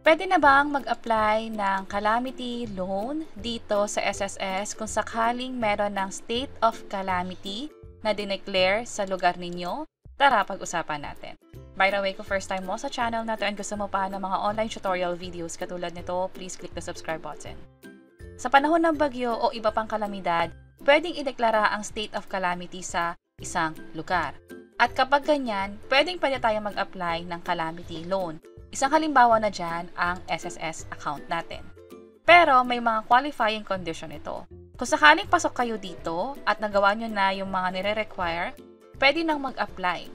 Pwede na bang mag-apply ng calamity loan dito sa SSS kung sakaling meron ng state of calamity na dineclare sa lugar ninyo? Tara, pag-usapan natin. By the way, kung first time mo sa channel na to and gusto mo pa ng mga online tutorial videos katulad nito, please click the subscribe button. Sa panahon ng bagyo o iba pang kalamidad, pwedeng ideklara ang state of calamity sa isang lugar. At kapag ganyan, pwede tayo mag-apply ng calamity loan. Isang halimbawa na dyan ang SSS account natin. Pero may mga qualifying condition ito. Kung sakaling pasok kayo dito at nagawa nyo na yung mga nire-require, pwede nang mag-apply.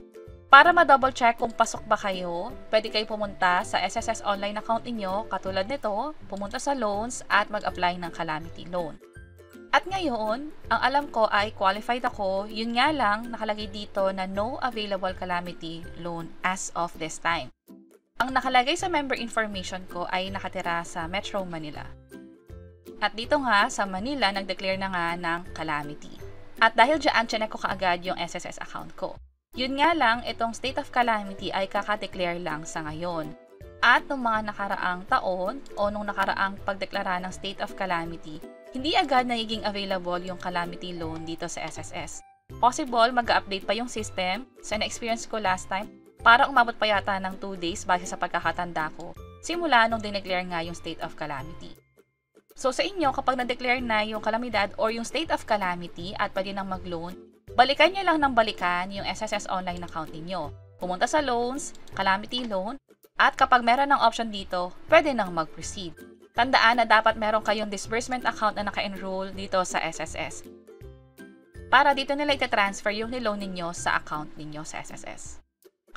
Para ma-double check kung pasok ba kayo, pwede kayo pumunta sa SSS online account ninyo, katulad nito, pumunta sa loans at mag-apply ng calamity loan. At ngayon, ang alam ko ay qualified ako, yun nga lang nakalagay dito na no available calamity loan as of this time. Ang nakalagay sa member information ko ay nakatira sa Metro Manila. At dito nga sa Manila, nag-declare na nga ng calamity. At dahil dyan, chinek ko kaagad yung SSS account ko. Yun nga lang, itong state of calamity ay kaka-declare lang sa ngayon. At nung mga nakaraang taon o nung nakaraang pagdeklara ng state of calamity, hindi agad nagiging available yung calamity loan dito sa SSS. Possible, mag-update pa yung system. Sa na-experience ko last time, para umabot pa yata ng 2 days base sa pagkakatanda ko, simula nung dineclare nga yung state of calamity. So sa inyo, kapag na-declare na yung kalamidad or yung state of calamity at pwede nang mag-loan, balikan nyo lang ng balikan yung SSS online account ninyo. Pumunta sa loans, calamity loan, at kapag meron ng option dito, pwede nang mag-proceed. Tandaan na dapat meron kayong disbursement account na naka-enroll dito sa SSS. Para dito nila ita-transfer yung niloan ninyo sa account ninyo sa SSS.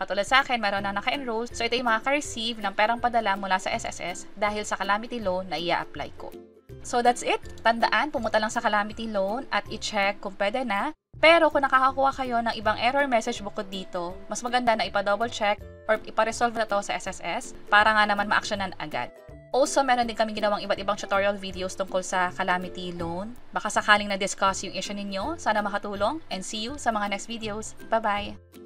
Katulad sa akin, meron na naka-enroll, so ito yung makaka-receive ng perang padala mula sa SSS dahil sa calamity loan na i-apply ko. So that's it. Tandaan, pumunta lang sa calamity loan at i-check kung pwede na. Pero kung nakakakuha kayo ng ibang error message bukod dito, mas maganda na ipa-double check or ipa-resolve na to sa SSS para nga naman ma-actionan agad. Also, meron din kami ginawang iba't ibang tutorial videos tungkol sa calamity loan. Baka sakaling na-discuss yung issue ninyo, sana makatulong and see you sa mga next videos. Bye-bye!